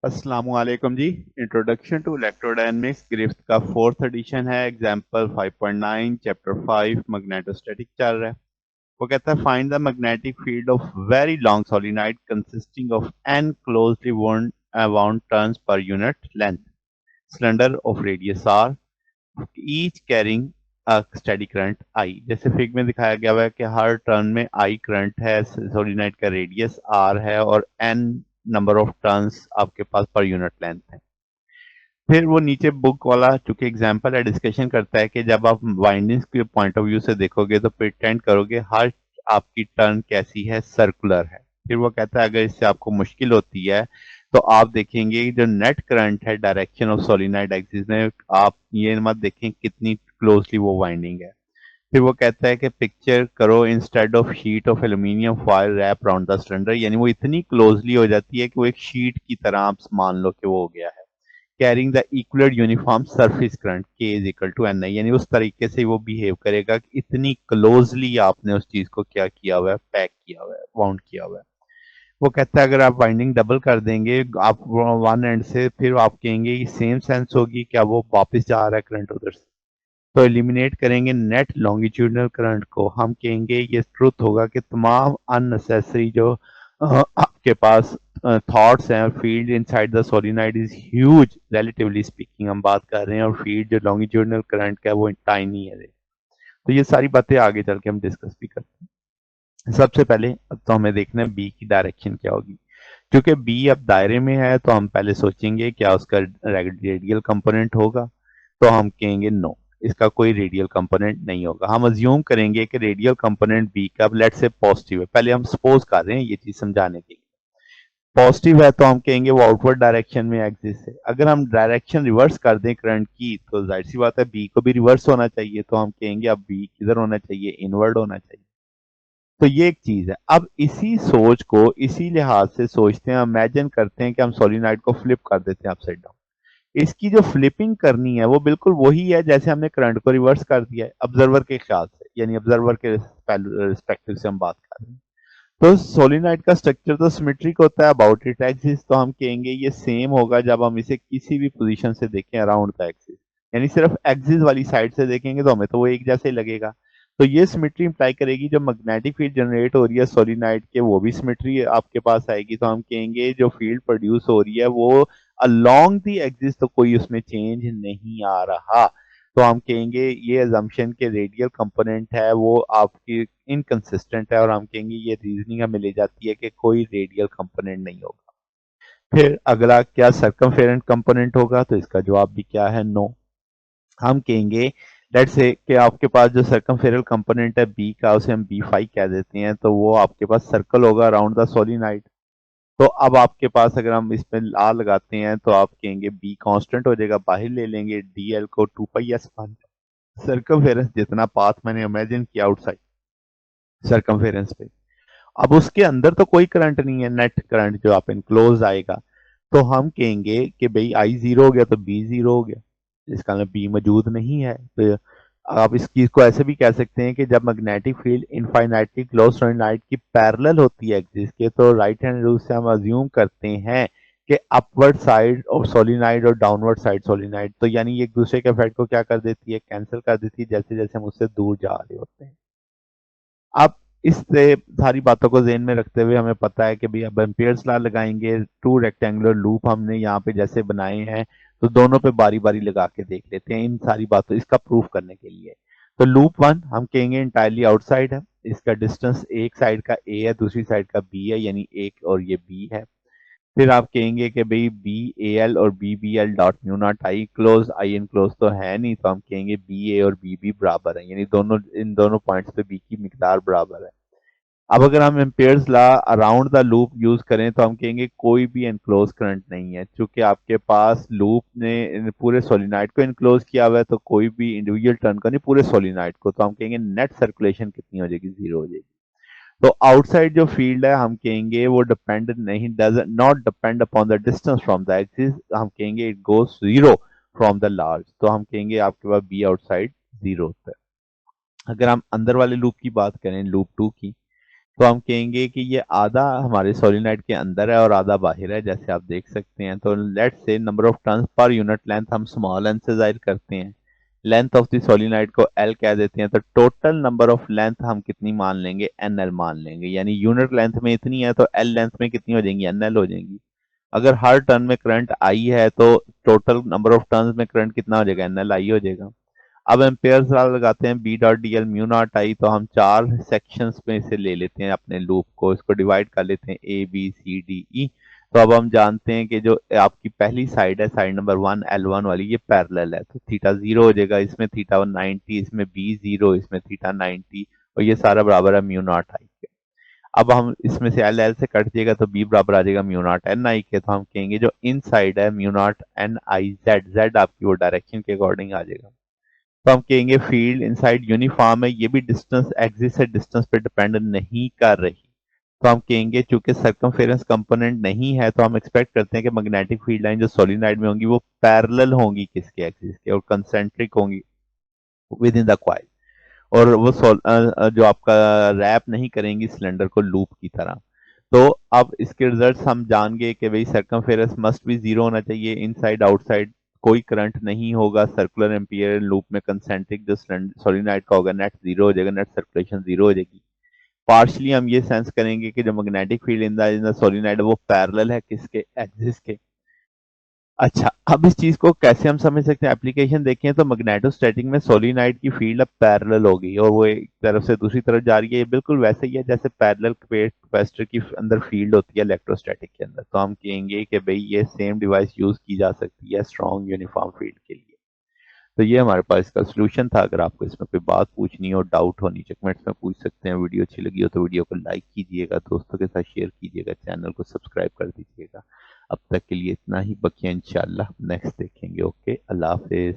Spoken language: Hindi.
अस्सलामुअलैकुम जी। इंट्रोडक्शन टू इलेक्ट्रोडायनेमिक्स ग्रिफ्थ का फोर्थ एडिशन है। एग्जांपल 5.9 चैप्टर 5 मैग्नेटोस्टैटिक चल रहा है। वो कहता है find the magnetic field of very long solenoid consisting of n closely wound turns per unit length cylinder of radius r each carrying a steady current I। जैसे फिग में दिखाया गया हुआ है कि हर टर्न में I करंट है, सोलिनॉइड का रेडियस R है और n नंबर ऑफ टर्न्स आपके पास पर यूनिट लेंथ है। फिर वो नीचे बुक वाला चूंकि एग्जाम्पल है डिस्कशन करता है कि जब आप वाइंडिंग्स के पॉइंट ऑफ व्यू से देखोगे तो प्रिटेंड करोगे हर आपकी टर्न कैसी है, सर्कुलर है। फिर वो कहता है अगर इससे आपको मुश्किल होती है तो आप देखेंगे जो नेट करंट है डायरेक्शन ऑफ सोलिनॉइड एक्सिस में, आप ये मत देखें कितनी क्लोजली वो वाइंडिंग है। फिर वो कहता है कि पिक्चर करो instead of sheet of aluminium foil wrap around the cylinder, यानी वो इतनी क्लोजली हो जाती है कि वो एक शीट की तरह आप मान लो कि वो हो गया है। Carrying the equal uniform surface current के इज इक्वल टू एन आई, यानी उस तरीके से वो बिहेव करेगा कि इतनी क्लोजली आपने उस चीज को क्या किया हुआ है, पैक किया हुआ है, बाउंड किया हुआ है। वो कहता है अगर आप बाइंडिंग डबल कर देंगे आप वन एंड से, फिर आप कहेंगे कि सेम सेंस होगी, क्या वो वापस जा रहा है करंट उधर से। तो एलिमिनेट करेंगे नेट लॉन्गिट्यूडनल करंट को, हम कहेंगे ये ट्रुथ होगा कि तमाम अननेसेसरी जो आपके पास थॉट्स हैं, field inside the solenoid is huge relatively speaking हम बात कर रहे हैं, और फील्ड जो लॉन्गिट्यूडनल करंट का है वो टाइनी है। तो ये सारी बातें आगे चल के हम डिस्कस भी करते हैं। सबसे पहले अब तो हमें देखना है बी की डायरेक्शन क्या होगी। क्योंकि बी अब दायरे में है तो हम पहले सोचेंगे क्या उसका रेडियल कंपोनेंट होगा, तो हम कहेंगे नो, इसका कोई रेडियल कंपोनेंट नहीं होगा। हम अज्यूम करेंगे कि रेडियल कंपोनेंट बी का लेट्स से पॉजिटिव है, पहले हम सपोज कर रहे हैं ये चीज समझाने के लिए। पॉजिटिव है तो हम कहेंगे वो आउटवर्ड डायरेक्शन में एग्जिस्ट है। अगर हम डायरेक्शन रिवर्स कर दें करंट की तो जाहिर सी बात है बी को भी रिवर्स होना चाहिए, तो हम कहेंगे अब बी किधर होना चाहिए, इनवर्ड होना चाहिए। तो ये एक चीज है। अब इसी सोच को इसी लिहाज से सोचते हैं, इमेजिन करते हैं कि हम सोलिनॉइड को फ्लिप कर देते हैं अपसाइड डाउन। इसकी जो फ्लिपिंग करनी है वो बिल्कुल वही है जैसे हमने करंट को रिवर्स कर दिया है ऑब्जर्वर के ख्याल से, यानी ऑब्जर्वर के रिस्पेक्टिव से हम बात कर रहे हैं। तो सोलिनॉइड का स्ट्रक्चर तो सिमेट्रिक होता है अबाउट इट एक्सिस, तो हम कहेंगे ये सेम होगा जब हम इसे किसी भी पोजीशन से देखें अराउंड द एक्सिस, यानी सिर्फ एक्सिस वाली साइड से देखेंगे तो हमें तो वो एक जैसे ही लगेगा। तो ये सिमेट्री इंप्लाई करेगी जो मैग्नेटिक फील्ड जनरेट हो रही है सोलिनॉइड के वो भी सिमेट्री आपके पास आएगी। तो हम कहेंगे जो फील्ड प्रोड्यूस हो रही है वो अलोंग दी एक्सिस, तो कोई उसमें चेंज नहीं आ रहा। तो हम कहेंगे ये अजम्पशन के रेडियल कंपोनेंट है वो आपकी इनकंसिस्टेंट है, और हम कहेंगे ये रीजनिंग हमें ले जाती है कि कोई रेडियल कंपोनेंट नहीं होगा। फिर अगला क्या सर्कमफेरेंट कंपोनेंट होगा, तो इसका जवाब भी क्या है, नो। हम कहेंगे लेट्स से कि आपके पास जो सर्कमफेरल कंपोनेंट है बी का उसे हम बी फाइव कह देते हैं, तो वो आपके पास सर्कल होगा अराउंड द सोलिनॉइड। तो अब आपके पास अगर हम इसमें ला लगाते हैं तो आप कहेंगे बी कांस्टेंट हो जाएगा, बाहर ले लेंगे डीएल को 2 पाई एस मान, सर्कमफेरेंस जितना पाथ मैंने इमेजिन किया आउटसाइड सर्कमफेरेंस पे। अब उसके अंदर तो कोई करंट नहीं है, नेट करंट जो आप इनक्लोज आएगा। तो हम कहेंगे कि भाई आई जीरो हो गया तो बी जीरो हो गया, इसका मतलब बी मौजूद नहीं है। तो आप इस चीज को ऐसे भी कह सकते हैं कि जब magnetic field infinitely close solenoid की पैरेलल होती है एक्सिस के, तो राइट हैंड रूल से हम अज्यूम करते हैं कि अपवर्ड साइड ऑफ सोलिनॉइड और डाउनवर्ड साइड सोलिनॉइड, तो यानी एक दूसरे के इफेक्ट को क्या कर देती है, कैंसिल कर देती है जैसे जैसे हम उससे दूर जा रहे होते हैं। अब इससे सारी बातों को ज़हन में रखते हुए हमें पता है कि भाई अब एम्पियर्स लॉ लगाएंगे, टू रेक्टेंगुलर लूप हमने यहाँ पे जैसे बनाए हैं, तो दोनों पे बारी बारी लगा के देख लेते हैं इन सारी बातों इसका प्रूफ करने के लिए। तो लूप वन हम कहेंगे इंटायरली आउटसाइड है, इसका डिस्टेंस एक साइड का ए है दूसरी साइड का बी है, यानी एक और ये बी है। फिर आप कहेंगे कि भाई बी ए एल और B B L dot mu not I close I N close तो है नहीं, तो हम कहेंगे बी ए और बी बी बराबर है, यानी दोनों इन दोनों पॉइंट्स पे बी की मिकदार बराबर है। अब अगर हम Ampere's law around the loop use करें तो हम कहेंगे कोई भी एनक्लोज करंट नहीं है, क्योंकि आपके पास लूप ने पूरे सोलिनॉइड को इनक्लोज किया हुआ है, तो कोई भी इंडिविजुअल टर्न का नहीं पूरे सोलिनॉइड को, तो हम कहेंगे नेट सर्कुलेशन कितनी हो जाएगी, जीरो हो जाएगी। तो आउटसाइड जो फील्ड है हम कहेंगे वो डिपेंड नहीं, does not depend upon the distance from the axis, हम कहेंगे it goes zero from the large, तो हम कहेंगे आपके पास बी आउटसाइड जीरो होता है। अगर हम अंदर वाले लूप की बात करें लूप टू की, तो हम कहेंगे कि ये आधा हमारे सोलिनॉइड के अंदर है और आधा बाहर है, जैसे आप देख सकते हैं। तो let's say number of turns per unit length हम स्मॉल एन से जाहिर करते हैं, लेंथ ऑफ द सोलिनॉइड को एल कह देते हैं। तो टोटल नंबर ऑफ लेंथ हम कितनी मान लेंगे, एन एल मान लेंगे, यानी यूनिट लेंथ में इतनी है तो एल लेंथ में कितनी हो जाएंगी, एन एल हो जाएंगी। अगर हर टर्न में करंट आई है तो टोटल नंबर ऑफ टर्न्स में करंट कितना हो जाएगा, एन एल आई हो जाएगा। अब एम्पेयर लॉ लगाते हैं, B dot D L mu not I. तो हम चार सेक्शंस में से ले लेते हैं अपने लूप को, इसको डिवाइड कर लेते हैं A B C D E. तो अब हम जानते हैं कि जो आपकी पहली साइड है, side number one L one वाली, ये पैरेलल है, तो थीटा जीरो हो जाएगा, इसमें थीटा 190, इसमें बी जीरो, इसमें थीटा 90, और ये सारा बराबर है म्यू नॉट आई के। अब हम इसमें से एल एल से कट जाएगा तो बी बराबर आ जाएगा म्यू नॉट एन आई के। तो हम कहेंगे जो इन साइड है mu not an I Z, Z आपकी वो डायरेक्शन के अकॉर्डिंग आ जाएगा। तो हम कहेंगे फील्ड इनसाइड यूनिफॉर्म है, ये भी डिस्टेंस एक्सिस से डिस्टेंस पे डिपेंड नहीं कर रही। तो हम कहेंगे चूंकि सर्कमफेरेंस कंपोनेंट नहीं है तो हम एक्सपेक्ट करते हैं कि मैग्नेटिक फील्ड लाइन जो सोलिनॉइड में होंगी वो पैरेलल होंगी किसके, एक्सिस के, और कंसेंट्रिक होंगी विद इन द कॉइल। और वो जो आपका रैप नहीं करेंगी सिलेंडर को लूप की तरह। तो अब इसके रिजल्ट्स हम जान गए कि भाई सर्कमफेरेंस मस्ट भी जीरो होना चाहिए, इनसाइड आउटसाइड कोई करंट नहीं होगा, सर्कुलर एम्पियर लूप में कंसेंट्रिक जो सोलिनॉइड का होगा नेट जीरो हो जाएगा, नेट सर्कुलेशन जीरो हो जाएगी। पार्शली हम ये सेंस करेंगे कि जो magnetic field in the solenoid वो पैरेलल है किसके, एक्सिस के। अच्छा, अब इस चीज को कैसे हम समझ सकते हैं, एप्लीकेशन देखें तो मैग्नेटोस्टैटिक में सोलिनॉइड की फील्ड अब पैरेलल हो गई और वो एक तरफ से दूसरी तरफ जा रही है। ये बिल्कुल वैसे ही है जैसे पैरेलल कैपेसिटर की अंदर फील्ड होती है इलेक्ट्रोस्टैटिक के अंदर। तो हम कहेंगे कि भाई ये सेम डिवाइस यूज की जा सकती है स्ट्रॉन्ग यूनिफॉर्म फील्ड के लिए। तो ये हमारे पास इसका सोल्यूशन था। अगर आपको इसमें कोई बात पूछनी हो, डाउट हो, नीचे कमेंट्स में पूछ सकते हैं। वीडियो अच्छी लगी हो तो वीडियो को लाइक कीजिएगा, दोस्तों के साथ शेयर कीजिएगा, चैनल को सब्सक्राइब कर दीजिएगा। अब तक के लिए इतना ही, बकिया इंशाल्लाह नेक्स्ट देखेंगे। ओके, अल्लाह हाफिज।